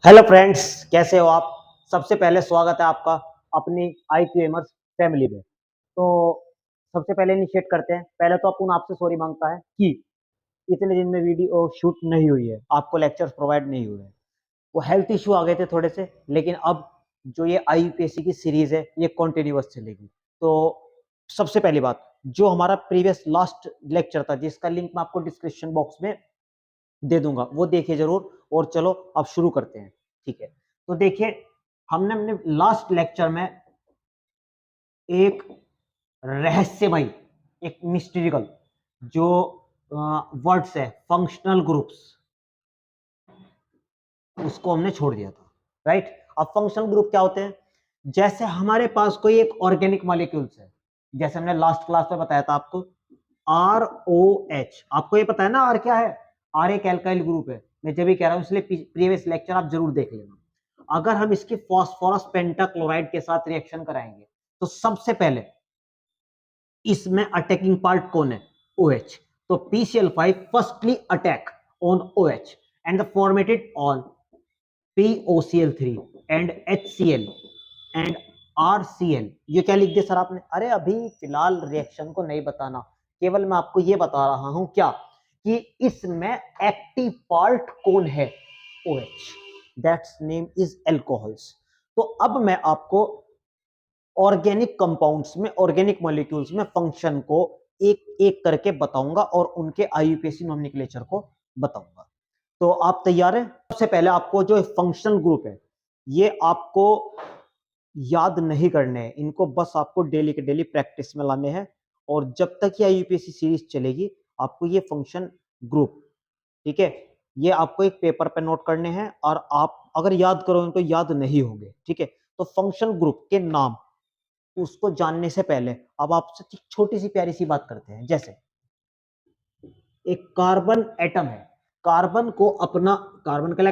Hello friends, कैसे हो आप। सबसे पहले स्वागत है आपका अपनी IQMers फैमिली में। तो सबसे पहले इनिशिएट करते हैं। पहले तो अपन आपसे सॉरी मांगता है कि इतने दिन में वीडियो शूट नहीं हुई है, आपको लेक्चर्स प्रोवाइड नहीं हुए हैं। वो हेल्थ इश्यू आ गए थे थोड़े से, लेकिन अब जो ये IUPAC की सीरीज है ये कंटिन्यूअस चलेगी। तो सबसे पहली बात, जो हमारा प्रीवियस लास्ट लेक्चर था जिसका लिंक मैं आपको डिस्क्रिप्शन बॉक्स में दे दूंगा, वो देखिए जरूर। और चलो अब शुरू करते हैं। ठीक है, तो देखिए, हमने अपने लास्ट लेक्चर में एक रहस्यमय, एक मिस्ट्रिकल जो वर्ड्स है फंक्शनल ग्रुप्स, उसको हमने छोड़ दिया था। राइट। अब फंक्शनल ग्रुप क्या होते हैं? जैसे हमारे पास कोई एक ऑर्गेनिक मॉलिक्यूल्स है, जैसे हमने लास्ट क्लास में बताया था आपको, ROH। आपको ये पता है ना आर क्या है? आर एक एल्काइल ग्रुप है। मैं जब भी कह रहा हूं इसलिए प्रीवियस लेक्चर आप जरूर देख लेना। अगर हम इसके फास्फोरस पेंटाक्लोराइड के साथ रिएक्शन कराएंगे तो सबसे पहले इसमें अटैकिंग पार्ट कौन है? OH। तो PCl5 firstly attack on OH and formated all POCl3 and HCl and RCl। ये क्या लिख दिया सर आपने? अरे अभी फिलहाल रिएक्शन को नहीं बताना, केवल मैं आपको ये बता रहा हूं क्या कि इसमें एक्टिव पार्ट कौन है? OH। That's name is alcohols. तो अब मैं आपको ऑर्गेनिक कंपाउंड्स में, ऑर्गेनिक मॉलिक्यूल्स में फंक्शन को एक एक करके बताऊंगा और उनके IUPAC नोमेनक्लेचर को बताऊंगा। तो आप तैयार हैं? सबसे पहले आपको जो फंक्शनल ग्रुप है ये आपको याद नहीं करने हैं, इनको बस आपको डेली के डेली प्रैक्टिस में लाने हैं। और जब तक ये IUPAC सीरीज चलेगी आपको ये फंक्शन ग्रुप, ठीक है, ये आपको एक पेपर पे नोट करने हैं और आप अगर याद करोगे तो याद नहीं होंगे। ठीक है, तो फंक्शन ग्रुप के नाम उसको जानने से पहले अब आपसे एक छोटी सी प्यारी सी बात करते हैं। जैसे एक कार्बन एटम है, कार्बन को अपना, कार्बन का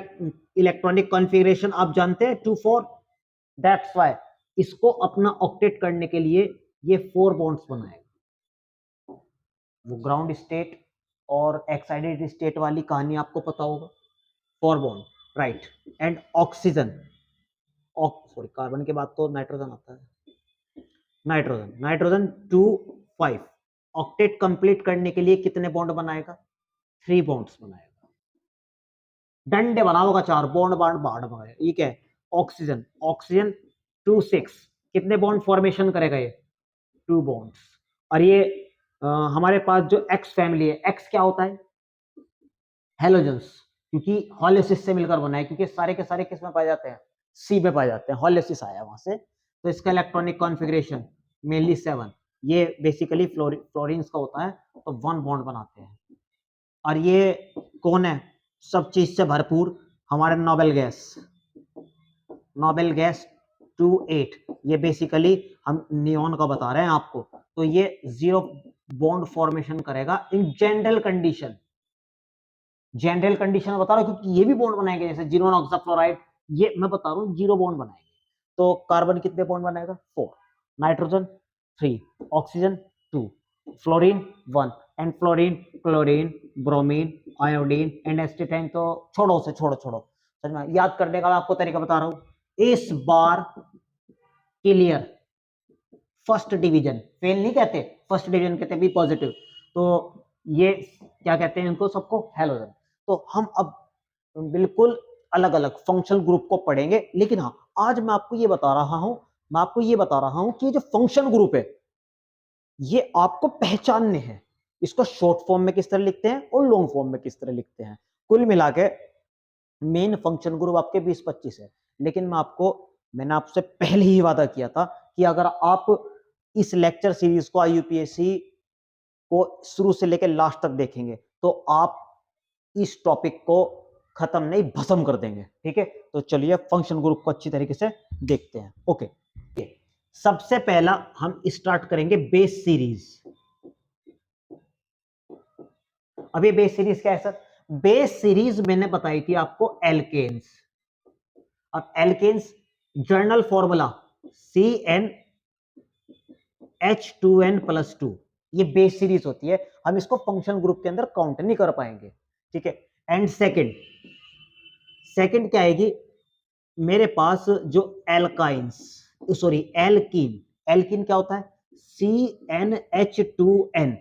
इलेक्ट्रॉनिक कॉन्फ़िगरेशन आप जानते हैं 2 4। दैट्स व्हाई इसको अपना ऑक्टेट करने के लिए ये 4 बॉन्ड्स बनाएगा। वो ग्राउंड स्टेट और एक्साइटेड स्टेट वाली कहानी आपको पता होगा। 4 bond, right. And oxygen, sorry, carbon के बाद तो नाइट्रोजन आता है। नाइट्रोजन, नाइट्रोजन 2 5 ऑक्टेट कंप्लीट करने के लिए कितने बॉन्ड बनाएगा? 3 बॉन्ड्स बनाएगा। डंडे बनाओगा 4 बॉन्ड, बांड बांड बनाएगा। ठीक है। ऑक्सीजन, ऑक्सीजन 2 6 कितने बॉन्ड फॉर्मेशन करेगा? ये 2 बॉन्ड्स। और ये हमारे पास जो एक्स फैमिली है, एक्स क्या होता है? हेलोजेंस, क्योंकि हॉलोसिस से मिलकर बना है, क्योंकि सारे के सारे किस में पाए जाते हैं? सी में पाए जाते हैं, हॉलोसिस आया वहां से। तो इसका इलेक्ट्रॉनिक कॉन्फ़िगरेशन मेनली 7। ये बेसिकली फ्लोरीन्स का होता है, तो 1 बॉन्ड बनाते हैं। और ये कौन है सब चीज से भरपूर? हमारे नोबेल गैस, नोबेल गैस 28। ये बेसिकली हम नियॉन का बता रहे हैं आपको। तो ये 0 बॉन्ड फॉर्मेशन करेगा in general condition. General condition में बता रहा हूं क्योंकि ये भी बॉन्ड बनाएंगे, जैसे जीरोन ऑक्साफ्लोराइड, ये मैं बता रहा हूं 0 बॉन्ड बनाएंगे। तो कार्बन कितने बॉन्ड बनाएगा? 4, nitrogen 3, oxygen 2, fluorine 1। And fluorine, chlorine, bromine, iodine and astatine तो छोड़ो से, छोड़ो छोड़ो, समझ में? याद करने का मैं आपको तरीका बता रहा हूं। इस बार क्लियर, फर्स्ट डिवीजन फेल नहीं कहते, फर्स्ट डिवीजन कहते हैं बी पॉजिटिव। तो ये क्या कहते हैं इनको सबको? हेलोजन। तो हम अब बिल्कुल अलग अलग फंक्शनल ग्रुप को पढ़ेंगे, लेकिन हाँ, आज मैं आपको ये बता रहा हूं, मैं आपको ये बता रहा हूं कि जो फंक्शनल ग्रुप है ये आपको पहचानने हैं। इसको शॉर्ट फॉर्म में किस तरह लिखते हैं और लॉन्ग फॉर्म में किस तरह लिखते हैं। कुल मिला के मेन फंक्शन ग्रुप आपके 20-25 है। लेकिन मैंने आपसे पहले ही वादा किया था कि अगर आप इस लेक्चर सीरीज को IUPAC को शुरू से लेकर लास्ट तक देखेंगे तो आप इस टॉपिक को खत्म नहीं, भस्म कर देंगे। ठीक है, तो चलिए फंक्शन ग्रुप को अच्छी तरीके से देखते हैं। ओके, सबसे पहला हम स्टार्ट करेंगे बेस सीरीज। अब ये बेस सीरीज क्या है सर? बेस सीरीज मैंने बताई थी आपको एल्केन्स। अब एल्केन्स जर्नल फॉर्मूला CnH2n+2, ये बेस सीरीज होती है। हम इसको फंक्शन ग्रुप के अंदर काउंट नहीं कर पाएंगे। ठीक है। एंड सेकंड क्या आएगी? मेरे पास जो एल्काइंस, सॉरी एल्कीन, एल्कीन क्या होता है, CnH2n,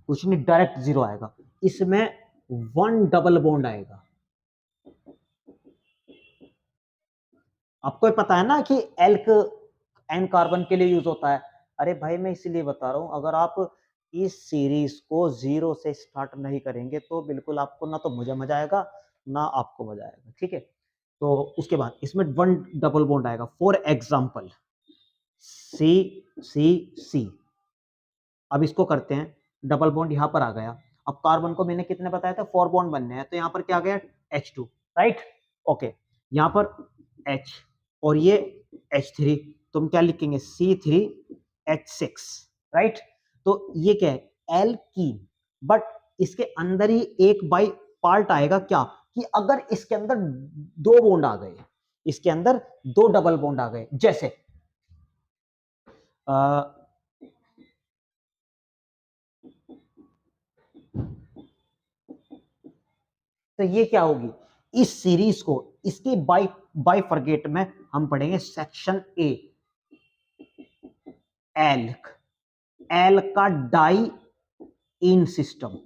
कुछ नहीं डायरेक्ट जीरो आएगा, इसमें 1 डबल बॉन्ड आएगा। आपको पता है ना कि एल्क एन कार्बन के लिए यूज होता है। अरे भाई मैं इसलिए बता रहा हूं, अगर आप इस सीरीज को जीरो से स्टार्ट नहीं करेंगे तो बिल्कुल आपको ना तो मुझे मजा आएगा ना आपको मजा आएगा, ठीक है। तो उसके बाद इसमें 1 डबल बॉन्ड आएगा, फॉर एग्जाम्पल सी सी सी। अब इसको करते हैं, डबल बॉन्ड यहां पर आ गया। अब कार्बन को मैंने कितने बताया था, 4 बॉन्ड बनने हैं, तो यहां पर क्या आ गया, H2, राइट। ओके, यहां पर H और ये H3, तुम क्या लिखेंगे, C3H6, राइट। तो ये क्या है, एल्कीन, बट इसके अंदर ही एक बाई पार्ट आएगा क्या, कि अगर इसके अंदर 2 बॉन्ड आ गए, इसके अंदर 2 डबल बॉन्ड आ गए, जैसे तो ये क्या होगी, इस सीरीज को, इसके बाय फॉरगेट में हम पढ़ेंगे सेक्शन ए, एल्क, एल का डाई इन सिस्टम,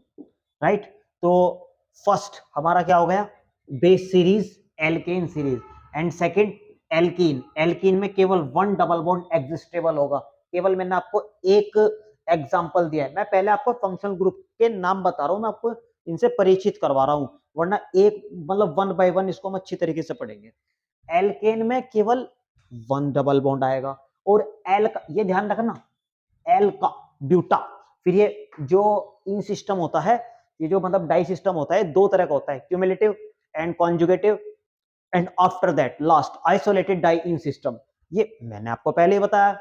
राइट। तो फर्स्ट हमारा क्या हो गया, base series, alkane series, and second alkene, alkene में केवल 1 डबल बॉन्ड एग्जिस्टेबल होगा। केवल मैंने आपको एक एग्जांपल दिया है, मैं पहले आपको फंक्शनल ग्रुप के नाम बता रहा हूं, मैं आपको इनसे परिचित करवा रहा हूं, वरना एक मतलब 1 बाय 1 इसको हम अच्छी तरीके से पढ़ेंगे। एल्केन में केवल 1 डबल बॉन्ड आएगा, और एल का ये ध्यान रखना, एल का ब्यूटा, फिर ये जो इन सिस्टम होता है, ये जो मतलब डाई सिस्टम होता है, 2 तरह का होता है, cumulative and conjugative, and after that last isolated diene system. ये मैंने आपको पहले ही बताया।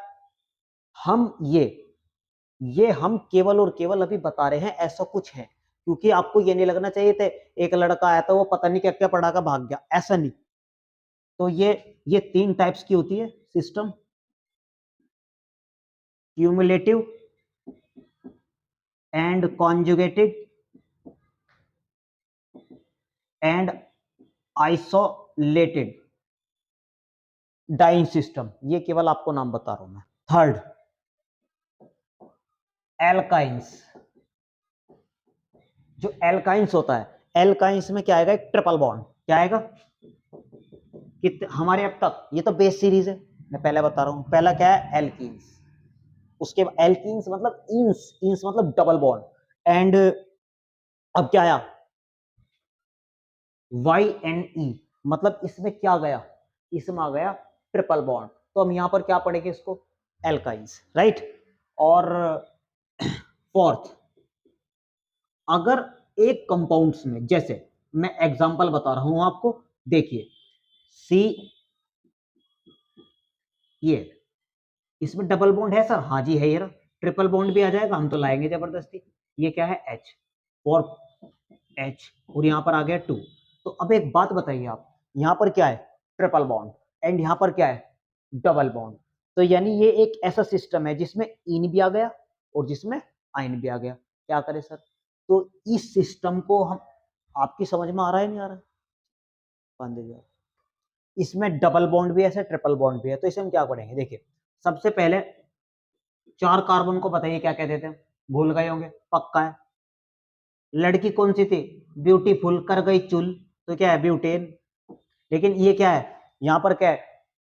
हम ये हम केवल और केवल अभी बता रहे हैं, ऐसा कुछ है, क्योंकि आपको ये नहीं लगना चाहिए थे एक लड़का आया था वो पता नहीं क्या क्या पढ़ा का भाग गया, ऐसा नहीं। तो ये 3 टाइप्स की होती है system, cumulative and conjugated and isolated diene system, ये केवल आपको नाम बता रहा हूं मैं। Third, alkynes. जो एल्काइंस होता है, एल्काइंस में क्या आएगा, एक ट्रिपल बॉन्ड, क्या आएगा, कितने हमारे अब तक, ये तो बेस सीरीज है, मैं पहले बता रहा हूं, पहला क्या है, एल्कीन्स, उसके बाद एल्कीन्स मतलब इंस, इंस मतलब डबल बॉन्ड, एंड अब क्या आया, YNE, मतलब इसमें क्या गया, इसमें आ गया ट्रिपल बॉन्ड। तो हम यहां पर क्या पढ़ेंगे इसको, एल्काइंस, राइट। और फोर्थ, अगर एक कंपाउंड्स में, जैसे मैं एग्जांपल बता रहा हूं आपको, देखिए सी, ये इसमें डबल बॉन्ड है सर, हाँ जी है, ये ट्रिपल बॉन्ड भी आ जाएगा, हम तो लाएंगे जबरदस्ती। ये क्या है, H, और H, और यहां पर आ गया 2। तो अब एक बात बताइए आप, यहां पर क्या है, ट्रिपल बॉन्ड, एंड यहां पर क्या है, डबल बॉन्ड। तो यानी ये एक ऐसा सिस्टम है जिसमें इन भी आ गया और जिसमें आइन भी आ गया, क्या करें सर। तो इस सिस्टम को हम, आपकी समझ में आ रहा है नहीं आ रहा है, इसमें डबल बॉन्ड भी है, ऐसे ट्रिपल बॉन्ड भी है। तो इसे हम क्या करेंगे, देखिए सबसे पहले 4 कार्बन को बताइए क्या कहते थे, भूल गए होंगे पक्का है, लड़की कौन सी थी, ब्यूटीफुल, कर गई चुल, तो क्या है, ब्यूटेन। लेकिन ये क्या है, यहां पर क्या है,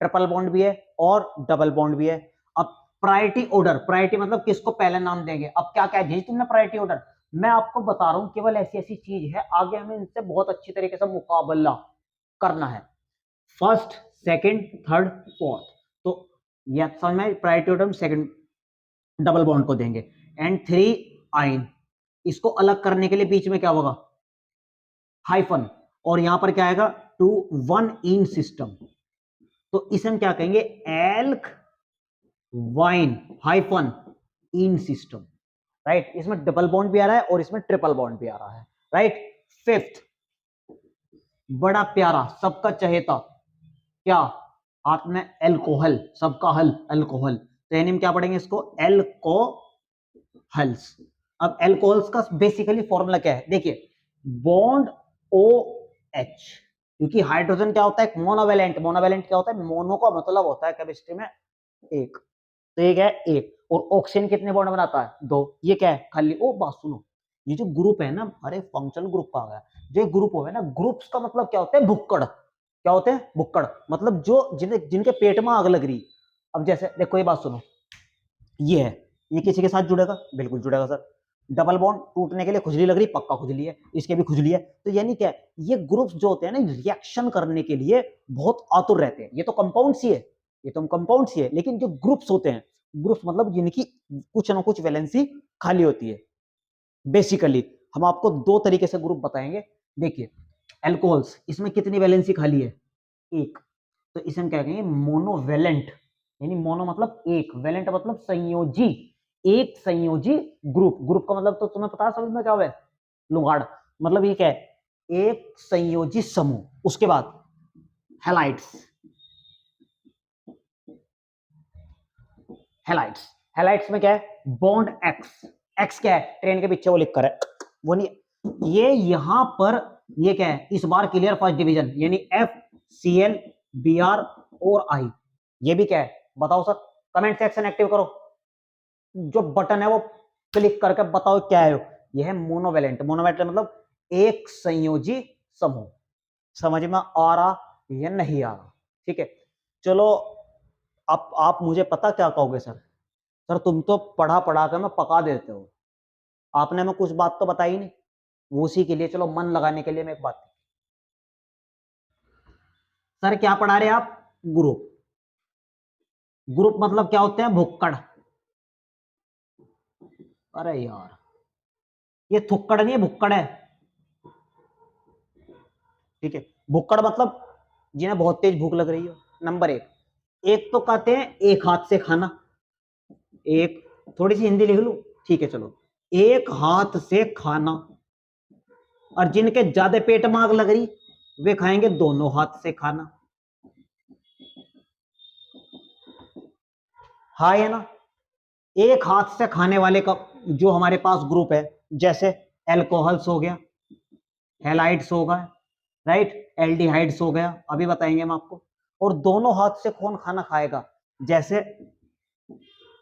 ट्रिपल बॉन्ड भी है और डबल बॉन्ड भी है। अब प्रायोरिटी ऑर्डर, प्रायोरिटी मतलब किसको पहले नाम देंगे, अब क्या क्या भेजी तुमने प्रायोरिटी ऑर्डर, मैं आपको बता रहा हूं, केवल ऐसी ऐसी चीज है, आगे हमें इनसे बहुत अच्छी तरीके से मुकाबला करना है। फर्स्ट, सेकंड, थर्ड, फोर्थ, तो यह समझ में, priority order second double bond को देंगे, एंड 3 आइन, इसको अलग करने के लिए बीच में क्या होगा, हाइफन, और यहां पर क्या आएगा, 2 1 इन सिस्टम, तो इसे हम क्या कहेंगे, elk wine hyphen in system, right. इसमें डबल बॉन्ड भी आ रहा है और इसमें ट्रिपल बॉन्ड भी आ रहा है, राइट। फिफ्थ, बड़ा प्यारा सबका चहेता, क्या, हाथ में एल्कोहल, सबका हल अल्कोहल, तो यानी हम क्या पढ़ेंगे इसको, एल्कोहल्स। अब एल्कोहल्स का बेसिकली फॉर्मूला क्या है, देखिए बॉन्ड ओ एच, क्योंकि हाइड्रोजन क्या होता है, मोनोवेलेंट। मोनोवेलेंट क्या होता है, मोनो का मतलब होता है केमिस्ट्री में एक, तो एक है एक। और ऑक्सीजन कितने बॉन्ड बनाता है, 2। ये क्या है, खाली। ओ बात सुनो, ये जो ग्रुप है ना, अरे फंक्शनल ग्रुप का आ गया, जो ग्रुप हो गया ना, ग्रुप्स का मतलब क्या होता है, भुक्कड़। क्या होते हैं, भुक्कड़। मतलब जो जिनके पेट में आग लग रही। अब जैसे देखो, ये बात सुनो, ये है, ये किसी के साथ जुड़ेगा, बिल्कुल जुड़ेगा सर। डबल बॉन्ड टूटने के लिए खुजली लग रही, पक्का खुजली है, इसके भी खुजली है। तो यानी क्या है, ये ग्रुप्स जो होते हैं ना, रिएक्शन करने के लिए बहुत आतुर रहते हैं। ये तो कंपाउंड्स ही है, ये तो कंपाउंड्स ही है, लेकिन जो ग्रुप्स होते हैं, ग्रुप्स मतलब जिनकी कुछ ना कुछ वैलेंसी खाली होती है। बेसिकली हम आपको दो तरीके से ग्रुप बताएंगे। देखिए, एल्कोहल्स, इसमें कितनी वैलेंसी खाली है, एक। तो इसे हम क्या कहेंगे, मोनोवेलेंट। यानी मोनो मतलब एक, वेलेंट मतलब संयोजी, एक संयोजी ग्रुप। ग्रुप का मतलब तो तुम्हें पता है समझ में क्या हुआ है, लुगाड़। मतलब ये क्या है, एक संयोजी समूह। उसके बाद हेलाइट्स। हेलाइट्स, हेलाइट्स में क्या है, बॉन्ड एक्स। एक्स क्या है, ट्रेन के पीछे वो लिख कर है, वो नहीं। ये यहां पर, ये क्या है, इस बार क्लियर फर्स्ट डिवीजन, यानी F C L B R और आई। ये भी क्या है बताओ सर, कमेंट सेक्शन एक्टिव करो, जो बटन है वो क्लिक करके बताओ क्या है। यह है मोनोवेलेंट। मोनोवेलेंट मतलब एक संयोजी समूह। समझ में आ रहा या नहीं आ रहा, ठीक है। चलो, आप मुझे पता क्या कहोगे सर, सर तुम तो पढ़ा पढ़ा के मैं पका देते हो, आपने मैं कुछ बात तो बताई नहीं। वो उसी के लिए, चलो मन लगाने के लिए मैं एक बात, सर क्या पढ़ा रहे आप, ग्रुप। ग्रुप मतलब क्या होते हैं, भुक्कड़। अरे यार, ये थुक्कड़ नहीं है, भुक्कड़ है, ठीक है। भुक्कड़ मतलब जिन्हें बहुत तेज भूख लग रही हो, नंबर एक। एक तो कहते हैं एक हाथ से खाना, एक, थोड़ी सी हिंदी लिख लूं, ठीक है चलो, एक हाथ से खाना। और जिनके ज्यादा पेट में आग लग रही, वे खाएंगे दोनों हाथ से खाना। हाँ है ना, एक हाथ से खाने वाले का जो हमारे पास ग्रुप है, जैसे एल्कोहल्स हो गया, हेलाइड्स हो गया, राइट, एल्डिहाइड्स हो गया, अभी बताएंगे हम आपको। और दोनों हाथ से कौन खाना खाएगा, जैसे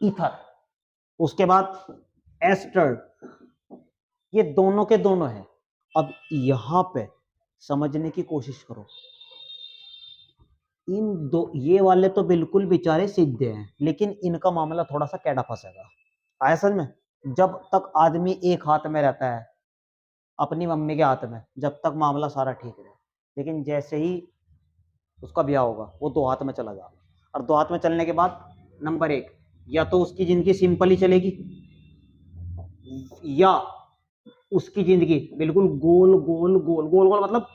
ईथर, उसके बाद एस्टर, ये दोनों के दोनों है। अब यहां पे समझने की कोशिश करो, इन दो, ये वाले तो बिल्कुल बेचारे सीधे हैं, लेकिन इनका मामला थोड़ा सा कैडा फंसेगा। आया समझ में, जब तक आदमी एक हाथ में रहता है, अपनी मम्मी के हाथ में, जब तक मामला सारा ठीक रहे, लेकिन जैसे ही उसका ब्याह होगा, वो दो हाथ में चला जाएगा। और दो हाथ में चलने के बाद, नंबर एक, या तो उसकी जिंदगी सिंपल ही चलेगी, या उसकी जिंदगी बिल्कुल गोल गोल गोल गोल गोल मतलब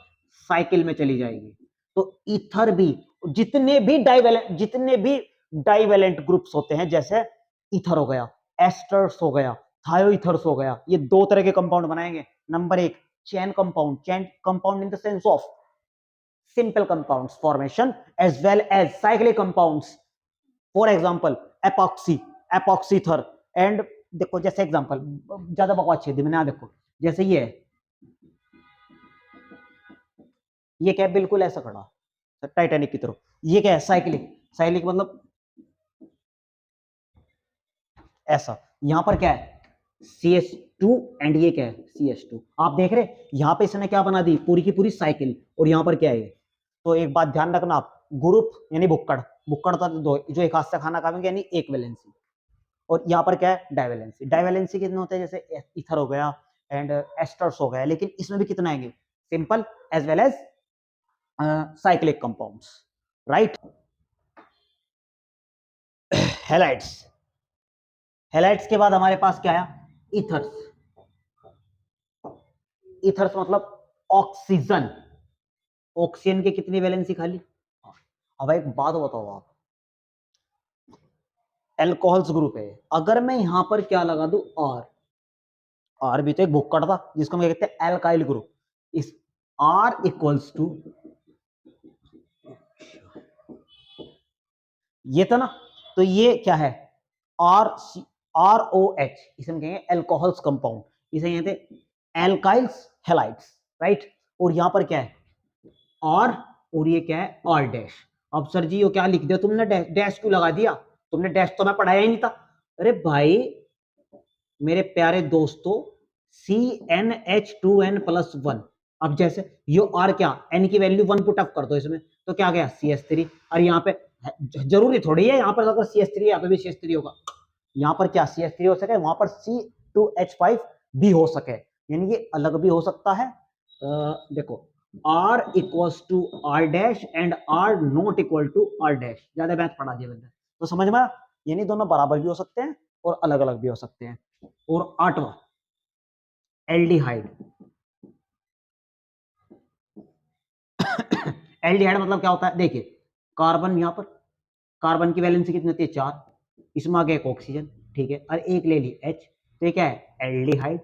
साइकिल में चली जाएगी। तो ईथर भी, जितने भी डाइवेलेंट ग्रुप्स होते हैं, जैसे ईथर हो गया, एस्टर्स हो गया, थायोईथर्स हो गया, ये दो तरह के कंपाउंड बनाएंगे। नंबर एक, chain compound, chain compound in the sense of simple compounds formation as well as cyclic compounds, for example epoxy, epoxyther and, देखो जैसे एग्जांपल, ज्यादा बकवास छेद मैंने, देखो जैसे ये क्या है, बिल्कुल ऐसा खड़ा टाइटैनिक की तरह। ये क्या है, साइक्लिक। साइक्लिक मतलब ऐसा। यहां पर क्या है, CH2, एंड ये क्या है, CH2। आप देख रहे, यहां पे इसने क्या बना दी, पूरी की पूरी साइकिल। और यहां पर क्या है, तो एक बात ध्यान रखना आप, ग्रुप यानी भुक्कड़, भुक्कड़ तो दो, जो एक हाथ से खाना खाएंगे यानी एक वैलेंसी। और यहाँ पर क्या है, डाइवैलेंसी। डाइवैलेंसी कितने होते हैं, जैसे ईथर हो गया एंड एस्टर्स हो गया, लेकिन इसमें भी कितना आएंगे, simple as well as cyclic compounds, right. Halides, halides के बाद हमारे पास क्या आया, ईथर्स। ईथर्स मतलब ऑक्सीजन। ऑक्सीजन की कितनी वैलेंसी खाली। अब एक बात बताओ आप, एल्कोहल्स ग्रुप है, अगर मैं यहां पर क्या लगा दूं, आर। आर भी तो एक भुक्कड़ था, जिसको हम कहते हैं एल्काइल ग्रुप। इस आर इक्वल्स टू, ये था ना, तो ये क्या है, आर, ROH, इसे हम कहेंगे एल्कोहल्स कंपाउंड, इसे कहते हैं एल्काइल्स हेलाइड्स, राइट। और यहां पर क्या है, और ये क्या है आर डैश। अब सर जी ये क्या लिख दिया तुमने, डैश क्यों लगा दिया तुमने, डैश तो मैं पढ़ाया ही नहीं था। अरे भाई मेरे प्यारे दोस्तों CnH2n+1, अब जैसे यो आर क्या n की वैल्यू 1 पुट अप कर दो इसमें तो क्या गया CH3, और यहाँ पे जरूरी थोड़ी है यहाँ पर अगर CH3 यहाँ पे भी CH3 होगा, यहाँ पर क्या CH3 हो सके वहां पर C2H5 भी हो सके, यानी ये अलग भी हो सकता है। देखो R equals to R dash and R not equal to R dash, ज्यादा मैथ पढ़ा दिया बंदे तो समझ में, यानी दोनों बराबर भी हो सकते हैं और अलग अलग भी हो सकते हैं। और 8वां एल्डिहाइड। एल्डिहाइड मतलब क्या होता है, देखिए कार्बन, यहाँ पर कार्बन की वैलेंसी कितनी होती है 4, इसमें आगे एक ऑक्सीजन, ठीक है, और एक ले ली H, तो ये क्या है एल्डिहाइड।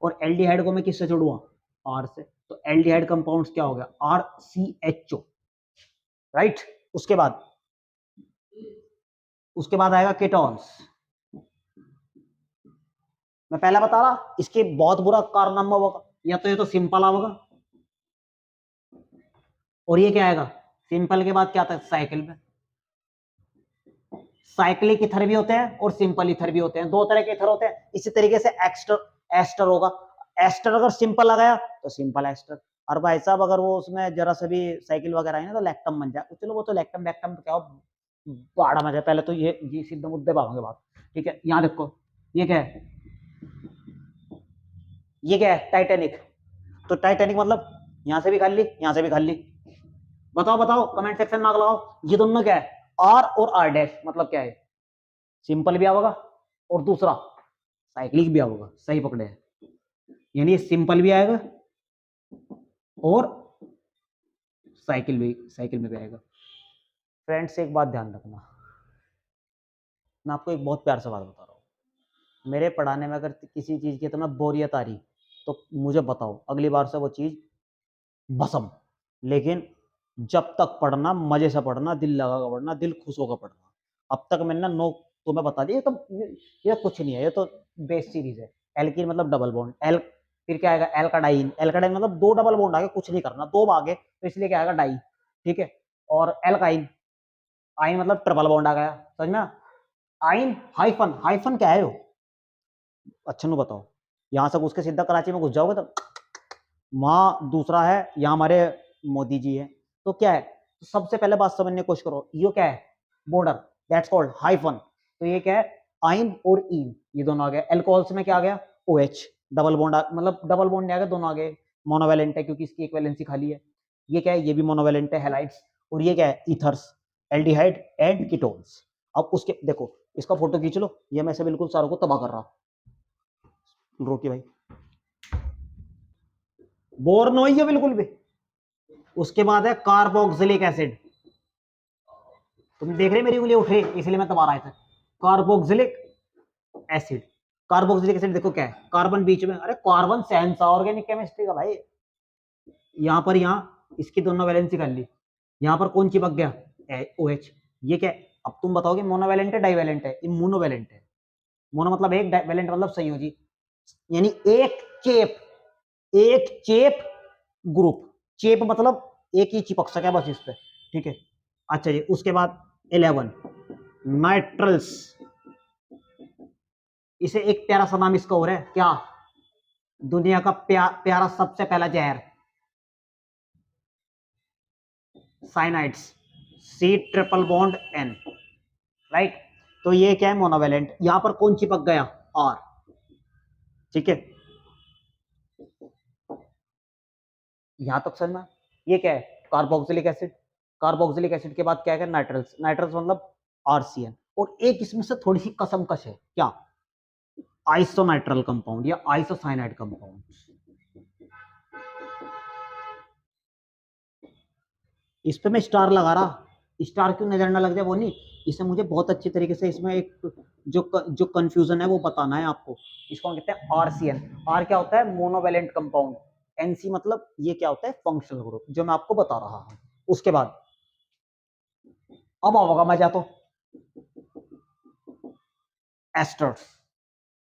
और एल्डिहाइड को मैं किससे जोड़ूंगा R से, तो एल्डिहाइड कंपाउंड्स क्या हो गया RCHO, राइट। उसके बाद आएगा कीटोन्स। मैं पहले बता रहा इसके बहुत बुरा कारनामा होगा, या तो ये तो सिंपल होगा, और ये क्या आएगा सिंपल के बाद क्या आता है साइकिल में। साइक्लिक इथर भी होते हैं और सिंपल इथर भी होते हैं, दो तरह के इथर होते हैं। इसी तरीके से एस्टर होगा, एस्टर अगर सिंपल लगाया तो सिंपल एस्टर, और भाई साहब अगर वो उसमें जरा सा भी साइकिल वगैरह आई ना तो लैक्टम बन जाए, चलो वो तो लैक्टम वैक्टम तो क्या हो बड़ा मजा, पहले तो ये सीधे मुद्दे पे आऊंगे बात, ठीक है। यहाँ देखो ये क्या है, ये क्या है टाइटैनिक, तो टाइटैनिक मतलब यहां से भी खाली यहां से भी खाली, बताओ बताओ कमेंट सेक्शन में लगाओ ये दोनों क्या है, आर और आर डैश मतलब क्या है, सिंपल भी आएगा और दूसरा साइक्लिक भी आएगा, सही पकड़े हैं, यानी सिंपल भी आएगा और साइकिल में भी आएगा। फ्रेंड्स एक बात ध्यान रखना, मैं आपको एक बहुत प्यार से बात बता रहा हूँ, मेरे पढ़ाने में अगर किसी चीज की तुम्हें बोरियत आ रही तो मुझे बताओ, अगली बार से वो चीज भसम, लेकिन जब तक पढ़ना मजे से पढ़ना, दिल लगा कर पढ़ना, दिल खुश होकर पढ़ना। अब तक मैंने नो तुम्हें बता दिया, ये कुछ नहीं है, ये तो बेस सीरीज है। एल्कीन मतलब डबल बॉन्ड, एल फिर क्या आएगा एल्काडाइन, एल्काडाइन मतलब दो डबल बॉन्ड आगे, कुछ नहीं करना, दो आगे तो इसलिए क्या आएगा डाई, ठीक है। और एल्काइन, आइन मतलब ट्रिपल बॉन्ड आ गया, समझ में। आइन हाइफन, हाइफन क्या है वो, अच्छा नु बताओ, यहां से घुस के सीधा कराची में घुस जाओगे तो वहां दूसरा है, यहाँ हमारे मोदी जी है, तो क्या है, तो सबसे पहले बात समझने की कोशिश करो, ये क्या है बॉर्डर, दैट्स कॉल्ड हाइफन, तो ये क्या है आइन और इन, ये दोनों आ गए। एल्कोहल्स में क्या आ गया OH, डबल बॉन्ड मतलब डबल बॉन्ड नहीं आ गया, दोनों आ गए। मोनोवेलेंट है क्योंकि इसकी एक वैलेंसी खाली है। ये क्या है, ये भी मोनोवेलेंट है हैलाइड्स। और ये क्या है ईथर्स, एल्डिहाइड एंड कीटोन्स। अब उसके देखो इसका फोटो खींच लो, ये मैं से बिल्कुल सारों को तबाह कर रहा हूं, रोकी भाई, बोर नो ही है बिल्कुल भी। उसके बाद है कार्बोक्सिलिक एसिड, तुम देख रहे मेरी उंगली उठ रही इसलिए मैं तुम्हारा था। कार्बोक्सिलिक एसिड, कार्बोक्सिलिक एसिड देखो क्या है, कार्बन बीच में, अरे कार्बन सेंस ऑर्गेनिक केमिस्ट्री का भाई, यहां पर यहाँ इसकी दोनों वैलेंसी कर ली, यहां पर कौन चिपक गया OH, ये क्या है, अब तुम बताओगे मोनोवैलेंट है डाइवैलेंट है, ये मोनोवैलेंट है। मोनो मतलब एक, वैलेंट मतलब संयोजी, यानी एक चेप ग्रुप, चेप मतलब एक ही चिपक सके बस इस पे, ठीक है। अच्छा जी उसके बाद 11 नाइट्रल्स, इसे एक प्यारा सा नाम इसका हो रहा है क्या, दुनिया का प्यारा सबसे पहला जहर cyanides, C triple bond N, right. तो ये क्या है मोनोवेलेंट, यहां पर कौन चिपक गया R, ठीक है। यहां तक समझना, ये क्या है कार्बोक्सिलिक एसिड, कार्बोक्सिलिक एसिड के बाद क्या है नाइट्रल्स, नाइट्रल्स मतलब RCN, और एक इसमें से थोड़ी सी कसमकश है क्या, आइसोनाइट्रल कंपाउंड या आइसोसाइनाइड कंपाउंड। इस पे मैं स्टार लगा रहा, स्टार क्यों नजर ना लग जाए वो नहीं, इसे मुझे बहुत अच्छी तरीके से इसमें एक जो कंफ्यूजन है वो बताना है आपको। इसको हम कहते हैं RCN, R क्या होता है मोनोवेलेंट कंपाउंड, NC मतलब ये क्या होता है फंक्शनल ग्रुप, जो मैं आपको बता रहा हूं। उसके बाद अब होगा मजा तो एस्टर्स,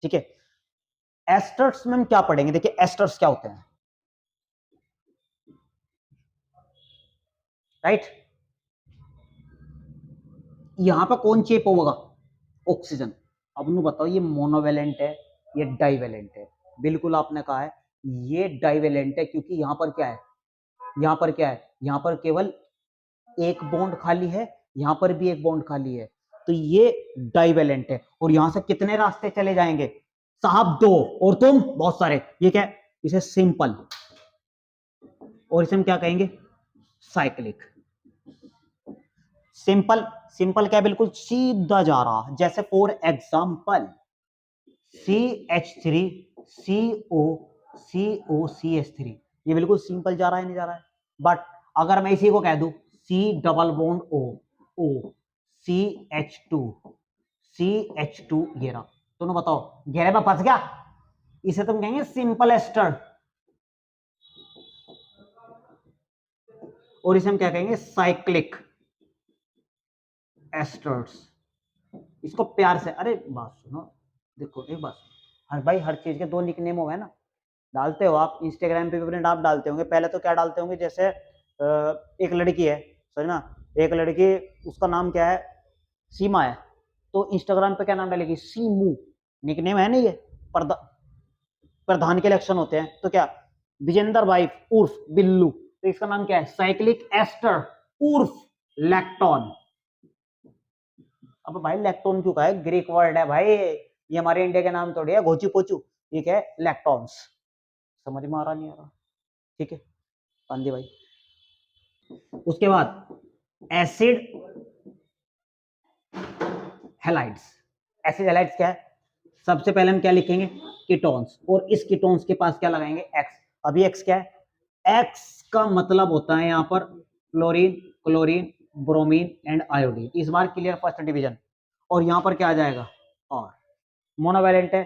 ठीक है। एस्टर्स में हम क्या पढ़ेंगे, देखिए एस्टर्स क्या होते हैं, राइट। यहां पर कौन चेप होगा? ऑक्सीजन। अब नु बताओ ये मोनोवेलेंट है, ये डाइवेलेंट है? बिल्कुल आपने कहा है ये डाइवेलेंट है, क्योंकि यहां पर क्या है, यहां पर क्या है, यहां पर केवल एक बॉन्ड खाली है, यहां पर भी एक बॉन्ड खाली है, तो ये डाइवेलेंट है। और यहां से कितने रास्ते चले जाएंगे साहब? दो। और तुम बहुत सारे। ये क्या है? इसे सिंपल, और इसे हम क्या कहेंगे? साइक्लिक। सिंपल, सिंपल क्या है? बिल्कुल सीधा जा रहा, जैसे for example CH3 CO COCH3, ये बिल्कुल सिंपल जा रहा है, नहीं जा रहा है? बट अगर मैं इसी को कह दूं C double bond O O CH2 CH2, ये रहा, दोनों बताओ घेरे में फंस गया? इसे तुम कहेंगे सिंपल एस्टर, और इसे हम क्या कहेंगे? Cyclic asters. इसको प्यार से, अरे बात सुनो, देखो एक बात, हर भाई हर चीज के दो निकनेम हो है ना, डालते हो आप इंस्टाग्राम पे भी अपने आप डालते होंगे, पहले तो क्या डालते होंगे, जैसे एक लड़की है, समझना, एक लड़की, उसका नाम क्या है? सीमा है, तो इंस्टाग्राम पे क्या नाम डालेगी? सीमू। निकनेम है ना ये, प्रधान के इलेक्शन होते हैं तो क्या? विजेंदर भाई उर्फ बिल्लू, तो इसका नाम क्या है? साइक्लिक एस्टर उर्फ लैक्टोन। अब भाई लैक्टोन क्यों कहा है? ग्रीक वर्ड है भाई, ये हमारे इंडिया के नाम थोड़ी है घोचू पोचू, ठीक है? लैक्टोन्स। समझ में आ रहा नहीं आ रहा? ठीक है पांडे भाई। उसके बाद एसिड हैलाइड्स। एसिड हैलाइड्स क्या है? सबसे पहले हम क्या लिखेंगे? कीटोन्स, और इस कीटोन्स के पास क्या लगाएंगे? एक्स। अभी एक्स क्या है? एक्स का मतलब होता है यहां पर fluorine, chlorine, bromine and iodine. इस बार क्लियर फर्स्ट डिवीजन। और यहां पर क्या आ जाएगा? और मोनोवैलेंट है,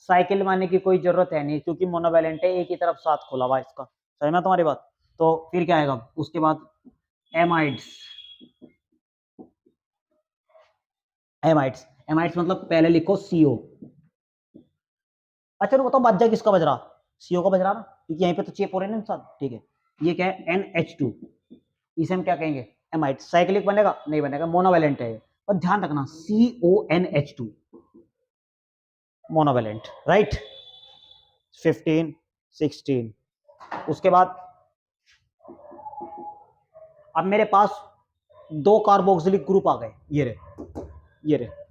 साइकिल मानने की कोई जरूरत है नहीं, क्योंकि मोनोवैलेंट है, एक ही तरफ साथ खुला हुआ इसका। समझ में तुम्हारी बात? तो फिर क्या आएगा उसके बाद? एमाइड्स। एमाइड्स, एमाइड्स मतलब पहले लिखो CO। अच्छा तो बताओ बच किसका बज रहा? CO का बज रहा ना, क्योंकि यहीं पे तो चेप हो रहे हैं ना इंसान, ठीक है? ये क्या है? NH2, इसे हम क्या कहेंगे? एमाइड। साइक्लिक बनेगा? नहीं बनेगा, मोनोवैलेंट है। और ध्यान रखना CONH2 मोनोवैलेंट, राइट? 15 16। उसके बाद अब मेरे पास दो कार्बोक्सिलिक ग्रुप आ गए, ये रहे, ये रहे।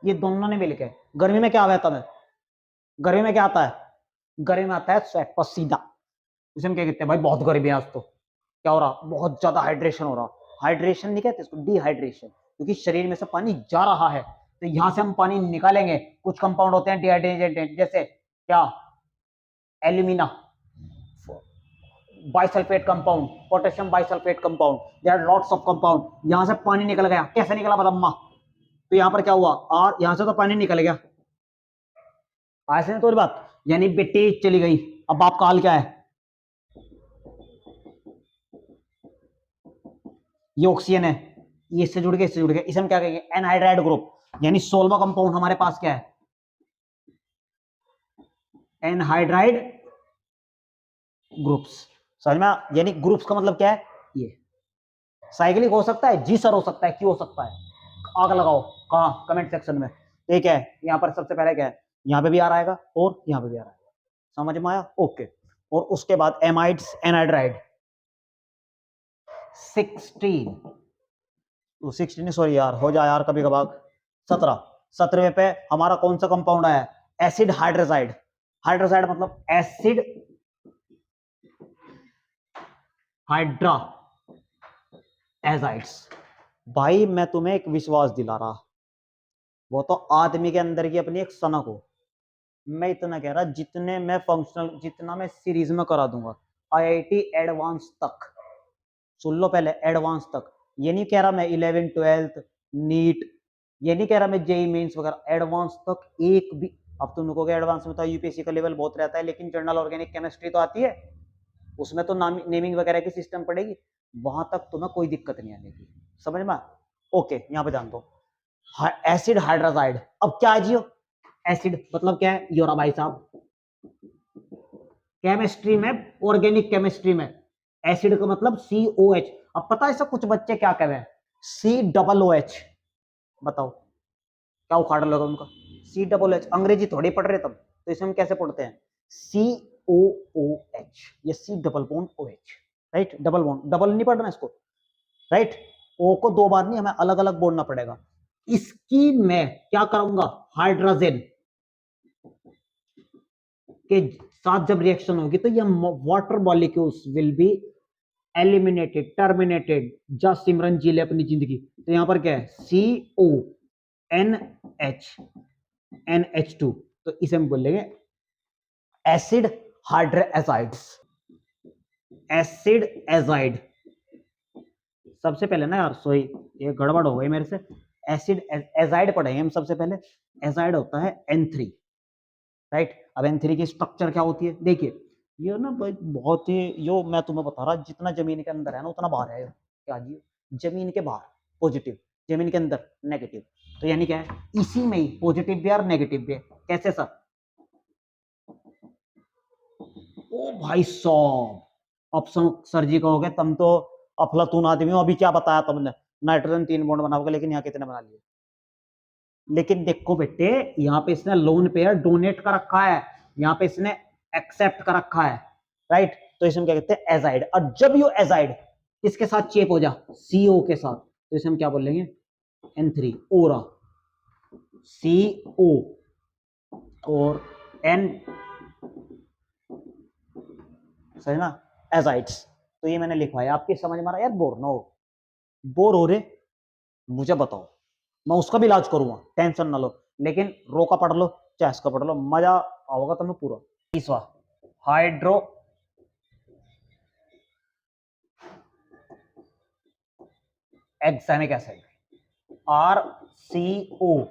ये दोनों ने मिलकर, गर्मी में क्या आता है? गर्मी में क्या आता है? गर्मी में आता है स्वेट, पसीना। उसे हम क्या कहते हैं? भाई बहुत गर्मी है आज, तो क्या हो रहा? बहुत ज्यादा हाइड्रेशन हो रहा। हाइड्रेशन नहीं कहते इसको, डिहाइड्रेशन, क्योंकि शरीर में से पानी जा रहा है, तो यहां से हम पानी निकालेंगे। कुछ कंपाउंड होते हैं डिहाइड्रेटेड, जैसे क्या? Alumina bisulphate compound, potassium bisulphate compound, there are lots of compound. यहां से पानी निकल गया, कैसे निकला बदम्मा? तो यहां पर क्या हुआ? और यहां से तो पानी निकल गया, ऐसे तो बात, यानी बेटी चली गई। अब बाप का हाल क्या है? ये ऑक्सीजन है, ये इससे जुड़ गए, इससे जुड़ गए, इसे हम क्या कहेंगे? Anhydride group. यानी 16वां कंपाउंड हमारे पास क्या है? Anhydride groups. समझ में? यानी ग्रुप्स का मतलब क्या है? ये साइक्लिक हो सकता है, जी सर हो सकता है, क्यों हो सकता है? आग लगाओ कहा? कमेंट सेक्शन में। ठीक है, यहाँ पर सबसे पहले क्या है? यहाँ पे भी आ रहेगा और यहाँ पे भी आ रहेगा। समझ में आया? ओके। और उसके बाद एमाइड्स, एनहाइड्राइड 16, तो 16 सॉरी यार, हो जाए यार कभी कभार। 17, 17वें पे हमारा कौन सा कंपाउंड आया? Acid hydroxide. हाइड्रोसाइड मतलब एसिड हाइड्रा एजाइड्स। भाई मैं तुम्हें एक विश्वास दिला रहा, वो तो आदमी के अंदर की अपनी एक सनक हो। मैं इतना कह रहा, जितने मैं फंक्शनल, जितना मैं सीरीज में करा दूंगा IIT एडवांस तक, सुन लो पहले, एडवांस तक। ये नहीं कह रहा मैं 11 12 नीट, ये नहीं कह रहा मैं जेई मेंस वगैरह, एडवांस तक एक भी। अब तुम लोगों के एडवांस में तो यूपीएससी का लेवल बहुत रहता है, लेकिन जनरल ऑर्गेनिक केमिस्ट्री तो आती है, उसमें तो नेमिंग वगैरह की सिस्टम पड़ेगी, वहां तक तुम्हें कोई दिक्कत नहीं आने की। समझ में? ओके, यहाँ पे जान दो एसिड हाइड्रोसाइड। अब क्या है जियो? एसिड मतलब क्या है योरा भाई साहब, केमिस्ट्री में, ऑर्गेनिक केमिस्ट्री में एसिड का मतलब COH। अब पता है सब कुछ बच्चे क्या कह रहे हैं, COOH। बताओ क्या उखाड़ लोगे उनका, COOH। अंग्रेजी थोड़ी पढ़ रहे तब, तो इसे हम कैसे पढ़ते हैं, COOH, ये C double bond OH, right, double bond, double नहीं पढ़ना इसको, राइट। O को दो बार नहीं, हमें अलग अलग बोलना पड़ेगा। इसकी मैं क्या करूंगा, हाइड्रोजन के साथ जब रिएक्शन होगी तो ये water molecules will be eliminated, terminated. जा सिमरन जी ले अपनी जिंदगी। तो यहां पर क्या है, CONH, NH2, तो इसे हम बोल लेंगे एसिड हाइड्रोएजाइड्स, एसिड एजाइड। सबसे पहले ना यार सोई, ये गड़बड़ हो गई मेरे से, एसिड एजाइड पढ़ेंगे हम सबसे पहले। एजाइड होता है N3, राइट। अब N3 की स्ट्रक्चर क्या होती है, देखिए ये ना बहुत ही, जो मैं तुम्हें बता रहा, जितना जमीन के अंदर है ना उतना बाहर है। क्या जी, जमीन के बाहर पॉजिटिव, जमीन के अंदर नेगेटिव। तो यानी क्या है, इसी में ही पॉजिटिव भी है और नेगेटिव भी है। कैसे सर, ओ भाई साहब, ऑप्शन सर जी कहोगे तुम तो अफलातून आदमी हो, अभी क्या बताया तुमने, नाइट्रोजन 3 बॉन्ड बनाओगे, लेकिन यहाँ कितने बना लिए। लेकिन देखो बेटे, यहाँ पे इसने लोन पेयर डोनेट का रखा है, यहाँ पे इसने एक्सेप्ट का रखा है, राइट। तो इसमें क्या कहते हैं, एजाइड। और जब यो एजाइड इसके साथ चेप हो जा CO के साथ, तो इसे हम क्या बोलेंगे, N3, ओरा, CO और N, सही ना, एजाइड्स। तो ये मैंने लिखवाया, आपकी समझ में आ रहा है यार, बोर ना हो, बोर हो रहे, मुझे बताओ, मैं उसका भी इलाज करूंगा, टेंशन ना लो। लेकिन रो का पढ़ लो, चेस का पढ़ लो, मजा आओगा तुम्हें पूरा। तीसरा, हाइड्रो एक्सामिक एसिड, RCON।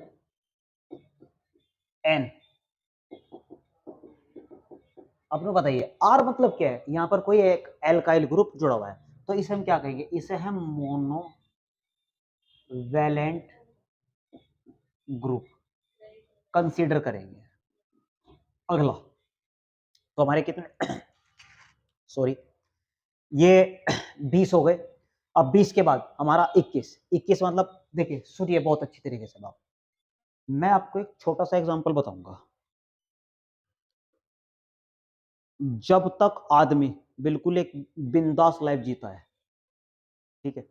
आपको बताइए R मतलब क्या है, यहां पर कोई एक एल्काइल ग्रुप जुड़ा हुआ है, तो इसे हम क्या कहेंगे, इसे हम मोनो वैलेंट ग्रुप कंसीडर करेंगे। अगला, तो हमारे कितने सॉरी, ये 20 हो गए। अब 20 के बाद हमारा 21, 21 मतलब देखिए सुनिए बहुत अच्छी तरीके से बात, मैं आपको एक छोटा सा एग्जांपल बताऊंगा। जब तक आदमी बिल्कुल एक बिंदास लाइफ जीता है, ठीक है,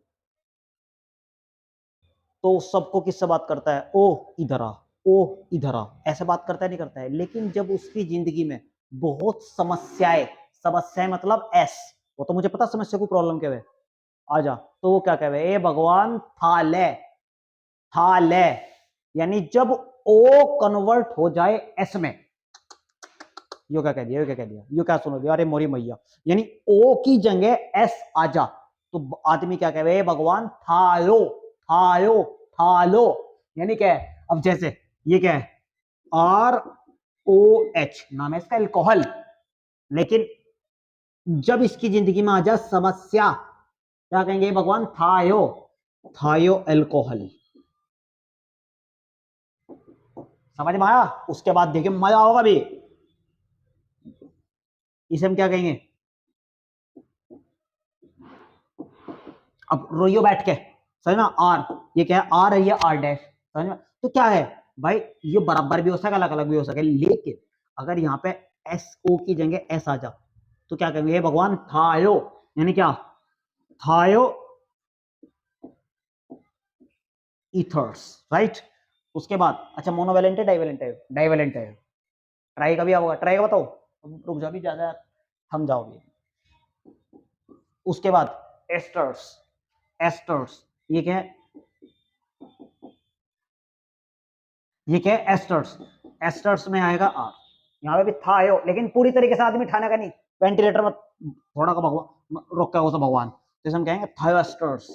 तो सबको किससे बात करता है, ओ इधर आ, ओ इधर आ, ऐसे बात करता है नहीं करता है। लेकिन जब उसकी जिंदगी में बहुत समस्याएं, समस्याएं मतलब एस, वो तो मुझे पता समस्या को प्रॉब्लम क्या है, आ जा, तो वो क्या कहे, ए भगवान था ले, था ले। यानी जब ओ कन्वर्ट हो जाए एस में, यो क्या कह दिया, यो क्या कह दिया, यो क्या सुनो दिया, अरे मोरी मैया, यानी ओ की जगह एस आ जा, तो आदमी क्या कहे, भगवान थायो, थायो, थालो। यानी क्या है, अब जैसे ये क्या है, ROH नाम है इसका, एल्कोहल। लेकिन जब इसकी जिंदगी में आ जाए समस्या, क्या कहेंगे, भगवान थायो, थायो एल्कोहल। समझ में आया, उसके बाद देखिए मजा होगा भी। इसे हम क्या कहेंगे, अब रोइयो बैठ के, समझ ना, आर, ये क्या है, आर है, ये आर डैश, समझ में। तो क्या है भाई, ये बराबर भी हो सके, अलग अलग भी हो सके, लेकिन अगर यहाँ पे SO की जगह S आ जा, तो क्या कहेंगे, हे भगवान थायो, यानी क्या, थायो ईथर्स, राइट। उसके बाद अच्छा, मोनोवेलेंट है, डाइवेलेंट है, डाइवेलेंट है, ट्राई का भी होगा, ट्राई का बताओ, रुक जा भी, ज्यादा थम जाओगे। उसके बाद एस्टर्स, एस्टर्स, ये क्या है, ये क्या है, एस्टर्स, एस्टर्स में आएगा आर। यहाँ पे भी था आयो, लेकिन पूरी तरीके से आदमी ठाने का नहीं, वेंटिलेटर में थोड़ा का भगवान रोक क्या हो भगवान, तो हम कहेंगे थायोस्टर्स,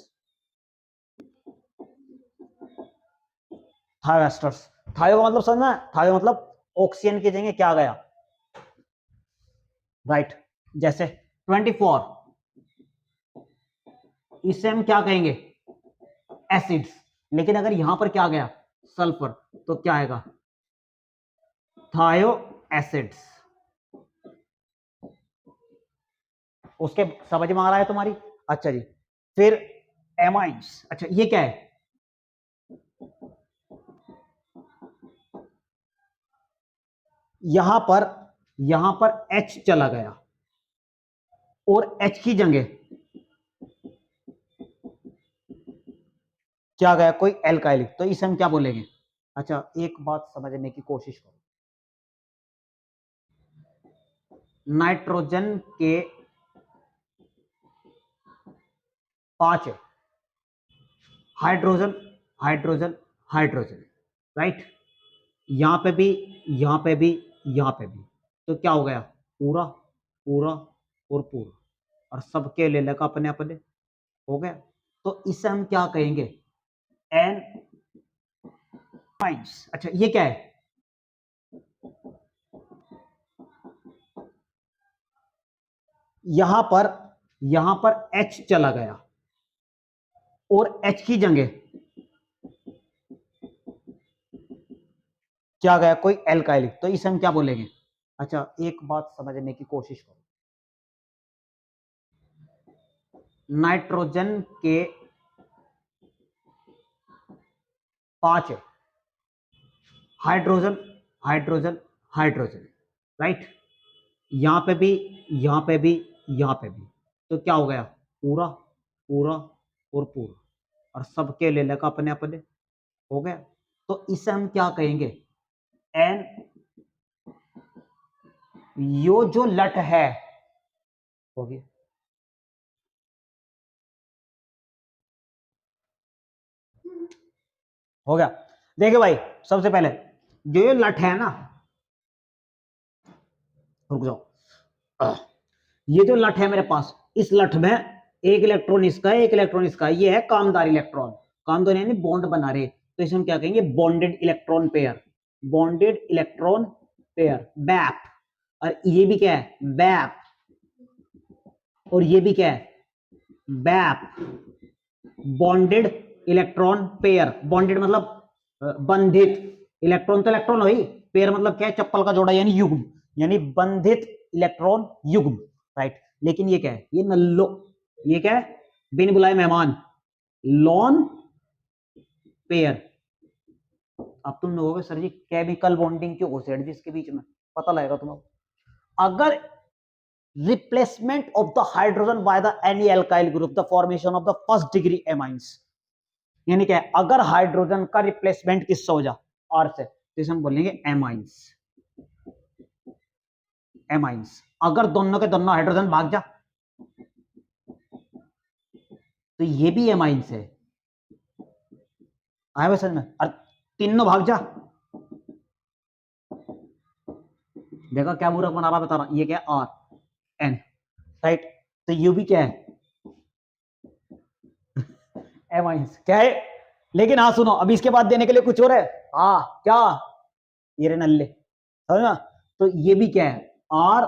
थायोस्टर्स। थायो का मतलब समझना है, थायो मतलब ऑक्सीजन की जगह क्या गया, राइट। जैसे 24, इसे हम क्या कहेंगे, एसिड्स। लेकिन अगर यहां पर क्या गया, सल्फर, तो क्या आएगा, थायो एसिड्स। उसके समझ में आ रहा है तुम्हारी? अच्छा जी। फिर एमाइंस, अच्छा ये क्या है? यहां पर H चला गया और H की जगह क्या गया? कोई एल्काइल, तो इसे हम क्या बोलेंगे? अच्छा एक बात समझने की कोशिश करो, नाइट्रोजन के 5 है, हाइड्रोजन हाइड्रोजन हाइड्रोजन, राइट? यहां पे भी, यहां पे भी, यहां पे भी, तो क्या हो गया? पूरा पूरा और पूरा, और सबके ले लेगा अपने अपने, हो गया। तो इसे हम क्या कहेंगे? Amines. अच्छा ये क्या है? यहां पर H चला गया और H की जगह क्या गया? कोई एल्काइलिक, तो इसे हम क्या बोलेंगे? अच्छा एक बात समझने की कोशिश करो, नाइट्रोजन के 5 है, हाइड्रोजन हाइड्रोजन हाइड्रोजन, राइट? यहां पे भी, यहां पे भी, यहां पे भी, तो क्या हो गया? पूरा पूरा और पूरा, और सबके ले लेगा अपने अपने, हो गया। तो इसे हम क्या कहेंगे? एन, यो जो लट है, हो गया, हो गया। देखिए भाई, सबसे पहले जो ये लट है ना, रुक जाओ, ये जो लट है मेरे पास, इस लट में एक इलेक्ट्रॉन इसका है, एक इलेक्ट्रॉन इसका है, ये है कामदार इलेक्ट्रॉन, कामदार यानी बॉन्ड बना रहे, तो इसे हम क्या कहेंगे? Bonded electron pair, bonded electron pair, bap. और ये भी क्या है? बैप। और ये भी क्या है? Bap, bonded electron pair. Bonded मतलब बंधित, इलेक्ट्रॉन तो इलेक्ट्रॉन हो ही, पेयर मतलब क्या है? चप्पल का जोड़ा यानी युग्म, यानी बंधित इलेक्ट्रॉन युग्म, राइट? लेकिन ये क्या है? ये नल्लो, ये क्या है? बिन बुलाए मेहमान, लॉन पेयर। अब तुम लोगों सर जी केमिकल बॉन्डिंग क्यों घुसेड़ दी इसके बीच में, पता लगेगा तुम्हें। अगर replacement of the hydrogen by the any alkyl group, the formation of the first degree amines, यानी क्या है? अगर हाइड्रोजन का रिप्लेसमेंट किससे हो जा? आर से, तो इसे हम बोलेंगे एमाइंस, एमाइंस। अगर दोनों के दोनों हाइड्रोजन भाग जा, तो ये भी एमाइंस है, आया वैसे में? और तीनों भाग जा, देखा क्या बुरा बना रहा, बता रहा, ये क्या? R N, right? तो यू भी क्या है? एमाइंस, क्या है? लेकिन हाँ सुनो, अभी इसके बाद देने के लिए कुछ और है। हाँ क्या? ये रे नल्ले, समझ ना? तो ये भी क्या है? आर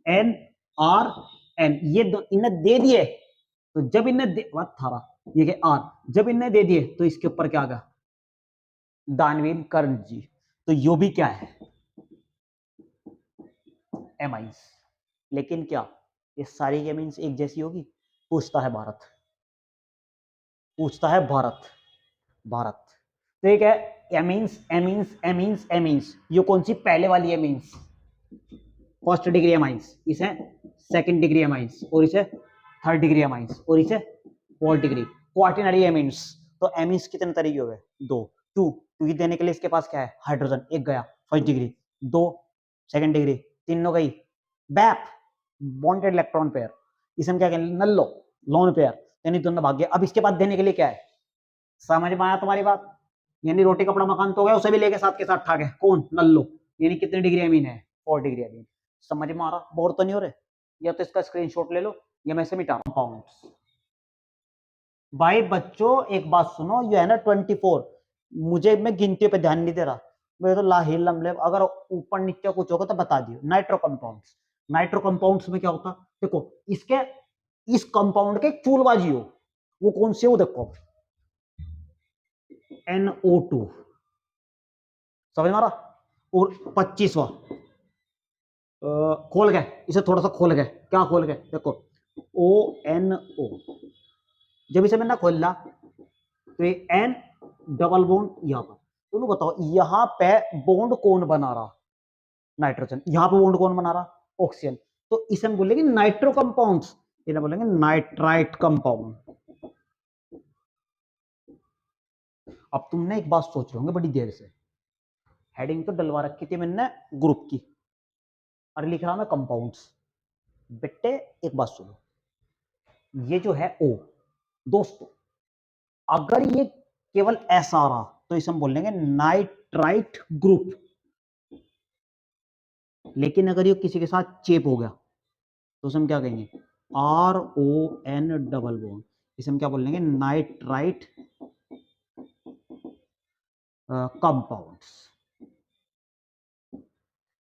एन, आर एन, ये इन्हें दे दिए, तो जब इन्हें बात थारा, ये क्या? आर, जब इन्हें दे दिए तो इसके ऊपर क्या आ गया? दानवीन कर्ण जी। तो यो भी क्या है? एमाइंस। लेकिन क्या ये सारी एमाइंस एक जैसी होगी? पूछता है भारत, पूछता है भारत, भारत। तो ये क्या है? एमीन्स एमीन्स एमीन्स एमीन्स, ये कौन सी? पहले वाली एमीन्स, फर्स्ट डिग्री एमाइंस, इसे सेकंड डिग्री एमाइंस, और इसे थर्ड डिग्री एमाइंस, और इसे फोर्थ डिग्री क्वार्टिनरी एमीन्स। तो एमीन्स कितने तरीके हो गए? दो, टू, क्योंकि देने के लिए इसके पास क्या है? हाइड्रोजन, एक गया फर्स्ट डिग्री, दो सेकंड डिग्री, तीन हो गई बैप, बॉन्डेड इलेक्ट्रॉन पेयर, इसे हम क्या कहेंगे? नल्लो, लोन पेयर, यानी दोनों भाग गया। अब इसके बाद देने के लिए क्या है? समझ में आया तुम्हारी बात? यानी रोटी कपड़ा मकान तो हो गया, उसे भी लेके साथ के साथ ठाक है कौन? नल्लो, यानी कितनी डिग्री अमीन है? 4 डिग्री अमीन। समझ में आ रहा? बोर तो नहीं हो रहे? या तो इसका स्क्रीनशॉट ले लो या मैं से मिटा कंपाउंड्स। भाई बच्चों एक बात सुनो, ये है ना 24, मुझे मैं गिनती पे ध्यान नहीं दे रहा, मैं तो लाहिल लमले, अगर ऊपर नीचे कुछ होगा तो बता दियो। नाइट्रो कंपाउंड्स, नाइट्रो कंपाउंड्स में क्या होता? देखो इसके, इस कंपाउंड के चूलबाजी हो, वो कौन से हो? देखो NO2, समझ मारा? और 25वां खोल गए, इसे थोड़ा सा खोल गए, क्या खोल गए, देखो ONO। जब इसे मैंने खोला तो ये N डबल बॉन्ड यहाँ पर, तो बताओ यहाँ पे बॉन्ड कौन बना रहा, नाइट्रोजन, यहाँ पे बॉन्ड कौन बना रहा, ऑक्सीजन। तो इसे हम बोलेंगे नाइट्रो कंपाउंड्स, इन्हें बोलेंगे नाइट्राइट कंपाउंड। अब तुमने एक बात सोच रहे होंगे बड़ी देर से, हेडिंग तो डलवा रखी थी मैंने ग्रुप की और लिख रहा मैं कंपाउंड्स। बेटे एक बात सुनो, ये जो है O दोस्तों, अगर ये केवल ऐसा आ रहा तो इसे हम बोलेंगे नाइट्राइट ग्रुप, लेकिन अगर ये किसी के साथ चेप हो गया तो इसे हम क्या कहेंगे, RON डबल बॉन्ड, इसे हम क्या बोलेंगे, नाइट्राइट कंपाउंड्स।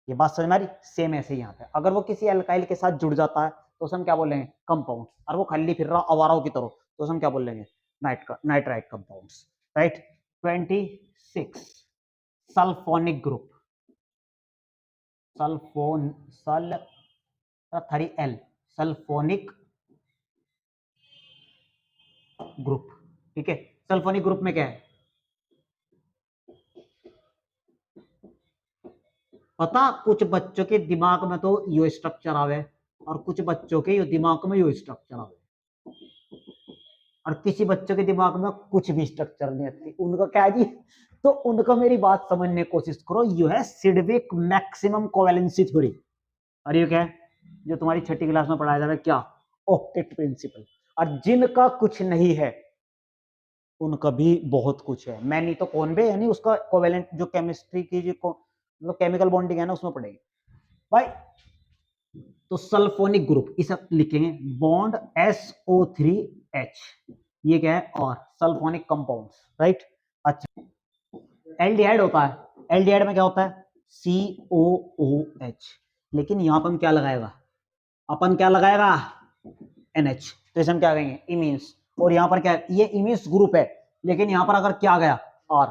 ये बात समझ में आ रही, सेम ऐसे यहाँ पे अगर वो किसी अल्काइल के साथ जुड़ जाता है तो उसे हम क्या बोलेंगे, कंपाउंड्स, और वो खाली फिर रहा अवाराओं की तरह तो उसे हम क्या बोलेंगे, nitrite compounds, right. 26 sulphonic group, sulphonic sulphonic group, ठीक है। सल्फोनिक ग्रुप में क्या है पता, कुछ बच्चों के दिमाग में तो यो स्ट्रक्चर आवे और कुछ बच्चों के दिमाग में यो स्ट्रक्चर आवे, और किसी बच्चों के दिमाग में कुछ भी स्ट्रक्चर नहीं आती, उनका क्या है जी, तो उनका मेरी बात समझने की कोशिश करो। यो है सिडविक मैक्सिमम कोवेलेंसी थ्योरी, और ये क्या है जो तुम्हारी छठी क्लास में पढ़ाया जाएगा, क्या, ऑक्टेट प्रिंसिपल। और जिनका कुछ नहीं है उनका भी बहुत कुछ है, मैं नहीं तो कौन भी, यानी उसका कोवेलेंट जो केमिस्ट्री की जो मतलब केमिकल बॉन्डिंग है ना उसमें पढ़ेगी भाई। तो सल्फोनिक ग्रुप इसे लिखेंगे बॉन्ड SO3H, ये क्या है, और सल्फोनिक कंपाउंड्स, राइट। अच्छा, एल्डिहाइड होता है, एल्डिहाइड में क्या होता है, COOH, लेकिन यहां पर हम क्या लगाएगा, अपन क्या लगाएगा, NH, तो इसे हम क्या कहेंगे, इमीन्स। और यहाँ पर क्या है, ये इमीन्स ग्रुप है, लेकिन यहाँ पर अगर क्या गया R,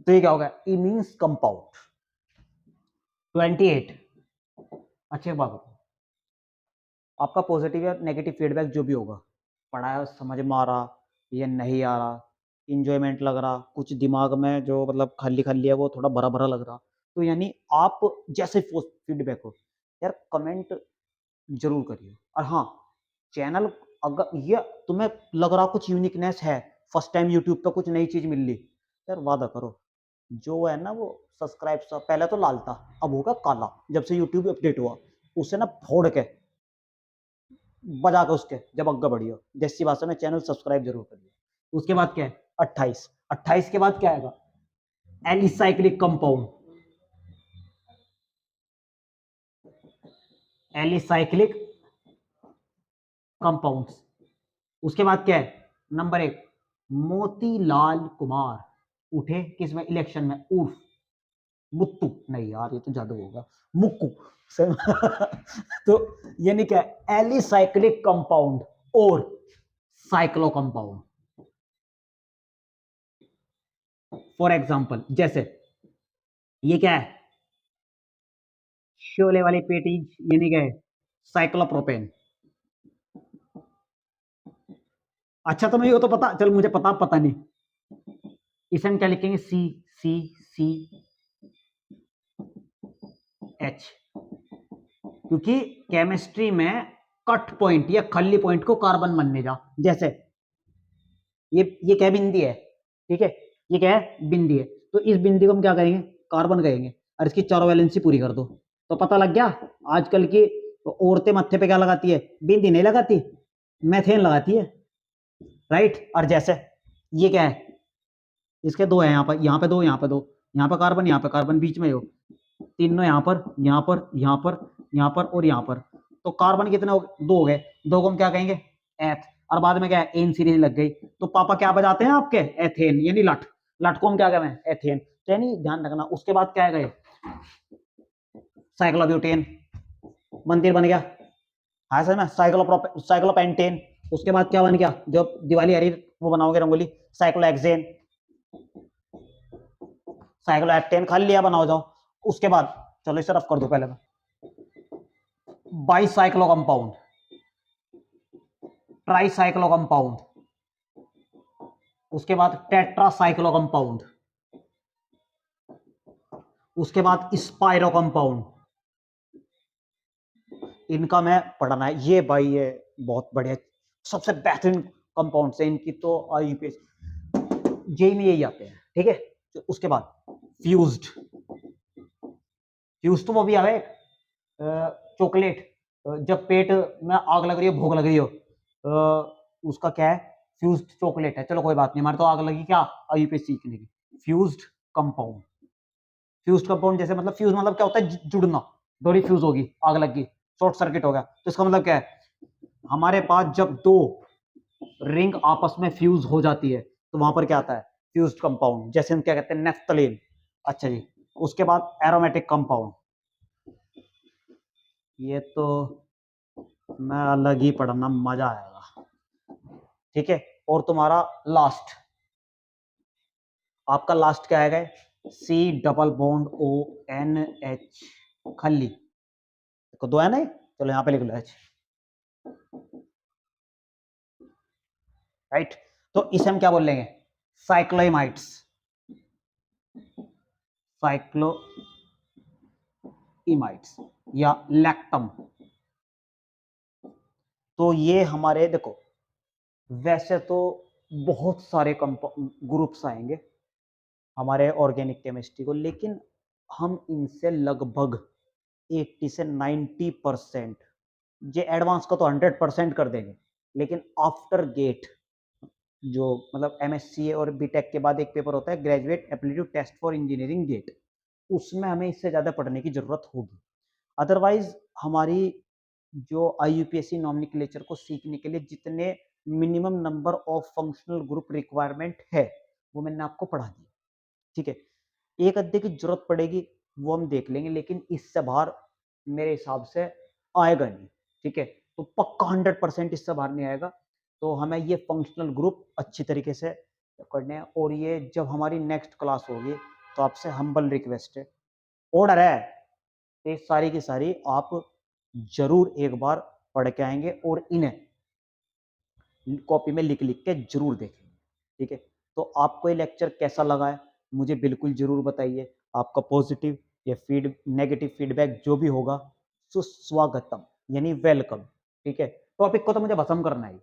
तो ये क्या होगा, इमीन्स कंपाउंड। 28। अच्छे बात बताओ, आपका पॉजिटिव या नेगेटिव फीडबैक जो भी होगा, पढ़ाया समझ में आ रहा या नहीं आ रहा, इंजॉयमेंट लग रहा, कुछ दिमाग में जो मतलब खाली खाली है वो थोड़ा भरा भरा लग रहा, तो यानी आप जैसे फीडबैक हो यार कमेंट जरूर करिए। और हाँ, चैनल अगर ये तुम्हें लग रहा कुछ यूनिकनेस है, फर्स्ट टाइम यूट्यूब पे कुछ नई चीज मिल ली, यार वादा करो जो है ना वो सब्सक्राइब सा पहले तो लाल था, अब होगा काला, जब से यूट्यूब अपडेट हुआ उसे ना फोड़ के बजा के उसके जब अग्गा बढ़ी हो, देसी भाषा में चैनल सब्सक्राइब जरूर करिए। उसके बाद क्या है 28, 28 के बाद क्या आएगा, एलिसाइक्लिक कंपाउंड, एलिसाइक्लिक कंपाउंड्स। उसके बाद क्या है, नंबर 1 मोतीलाल कुमार उठे किसमें, इलेक्शन में, उर्फ मुत्तू, नहीं यार ये तो जादू होगा, मुक्कू तो यानी क्या, एलिसाइक्लिक कंपाउंड और साइक्लो कंपाउंड। फॉर एग्जांपल जैसे ये क्या है, शोले वाली पेटीज, यानी क्या है, साइक्लोप्रोपेन। अच्छा तुम्हें ये तो पता, चल मुझे पता नहीं, इसे हम क्या लिखेंगे, CCCH, क्योंकि केमिस्ट्री में कट पॉइंट या खल्ली पॉइंट को कार्बन मानने जा, जैसे ये क्या बिंदी है, ठीक है, ये क्या है, बिंदी है, तो इस बिंदी को हम क्या कहेंगे, कार्बन कहेंगे, और इसकी चारों वैलेंसी पूरी कर दो, तो पता लग गया। आजकल की औरतें मत्थे पे क्या लगाती है, बिंदी नहीं लगाती, मैथेन लगाती है, राइट। और जैसे ये क्या है, इसके दो है, यहाँ पे दो, यहाँ पे दो, यहाँ पे कार्बन, यहाँ पे कार्बन, बीच में हो तीनों, यहाँ पर यहाँ पर यहाँ पर यहाँ पर और यहाँ पर, तो कार्बन कितने हो गए, दो हो गए, दो को हम क्या कहेंगे, एथ, और बाद में क्या है, एन सीरीज लग गई, तो पापा क्या बजाते हैं आपके, एथेन, यानी लठ, लठ को हम क्या कहें, एथेन, तो यानी ध्यान रखना। उसके बाद क्या है, साइक्लोब्यूटेन, मंदिर बन गया, हाँ सर में, साइक्लोपेंटेन। उसके बाद क्या बन गया, जो दिवाली हरी वो बनाओगे रंगोली, साइक्लोहेक्सेन, साइक्लोहेक्टेन, खा लिया, बनाओ जाओ। उसके बाद चलो इसे रफ कर दो पहले मैं, बाईसाइक्लो कंपाउंड, ट्राईसाइक्लो कंपाउंड, उसके बाद टेट्रासाइक्लो कंपाउंड, उसके बाद स्पाइरो कंपाउंड। इनका मैं पढ़ना है, ये भाई ये बहुत बढ़िया सबसे बेहतरीन कंपाउंड है इनकी, तो आईयूपीएस जेई में यही आते हैं, ठीक है। तो उसके बाद फ्यूज्ड, फ्यूज तो वो भी आवे चॉकलेट, जब पेट में आग लग रही हो, भूख लग रही हो, उसका क्या है, फ्यूज्ड चॉकलेट है। चलो कोई बात नहीं, हमारे तो आग लगी क्या आईयूपीएस सीखने की। फ्यूज्ड कंपाउंड, फ्यूज्ड कंपाउंड जैसे मतलब फ्यूज मतलब क्या होता है, जुड़ना, डोरी फ्यूज होगी, आग लग गई, शॉर्ट सर्किट हो गया, तो इसका मतलब क्या है, हमारे पास जब दो रिंग आपस में फ्यूज हो जाती है तो वहां पर क्या आता है, फ्यूज्ड कंपाउंड। जैसे हम क्या कहते हैं, नेफ्थलीन। अच्छा जी, उसके बाद एरोमेटिक कंपाउंड, ये तो मैं अलग ही पढ़ना, मजा आएगा, ठीक है। और तुम्हारा लास्ट, आपका लास्ट क्या आएगा, C double bond O N H, खली को दो है ना, चलो यहां पे लिख लो एच, राइट। तो इसे हम क्या बोल लेंगे, साइक्लोइमाइड्स, साइक्लोइमाइड्स या लैक्टम। तो ये हमारे देखो, वैसे तो बहुत सारे ग्रुप्स आएंगे हमारे ऑर्गेनिक केमिस्ट्री को, लेकिन हम इनसे लगभग 80 से 90%, ये एडवांस का तो 100% कर देंगे, लेकिन आफ्टर गेट जो मतलब एमएससी और बीटेक के बाद एक पेपर होता है, graduate aptitude test for engineering GATE, उसमें हमें इससे ज़्यादा पढ़ने की ज़रूरत होगी। अदरवाइज हमारी जो आईयूपीएससी नॉमेनक्लेचर को सीखने के लिए जितने minimum number of functional group requirement है वो मैंने आपको पढ़ा दिया, ठीक है। एक अध्याय की जरूरत पड़ेगी वो हम देख लेंगे, लेकिन इससे बाहर मेरे हिसाब से आएगा नहीं, ठीक है। तो पक्का 100% इससे बाहर नहीं आएगा। तो हमें ये फंक्शनल ग्रुप अच्छी तरीके से करने हैं, और ये जब हमारी नेक्स्ट क्लास होगी तो आपसे हम्बल रिक्वेस्ट है, ऑर्डर है, ये सारी की सारी आप जरूर एक बार पढ़ के आएंगे और इन्हें कॉपी में लिख लिख के जरूर देखेंगे, ठीक है। तो आपको ये लेक्चर कैसा लगा है मुझे बिल्कुल जरूर बताइए, आपका पॉजिटिव या नेगेटिव फीडबैक जो भी होगा सुस्वागतम, यानी वेलकम, ठीक है। टॉपिक को तो मुझे खत्म करना है।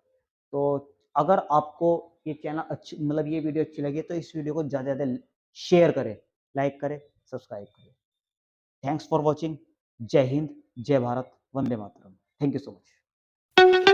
तो अगर आपको ये चैनल अच्छी मतलब ये वीडियो अच्छी लगी तो इस वीडियो को ज़्यादा से ज़्यादा शेयर करें, लाइक करें, सब्सक्राइब करें। Thanks for watching. जय हिंद, जय भारत, वंदे मातरम। Thank you so much.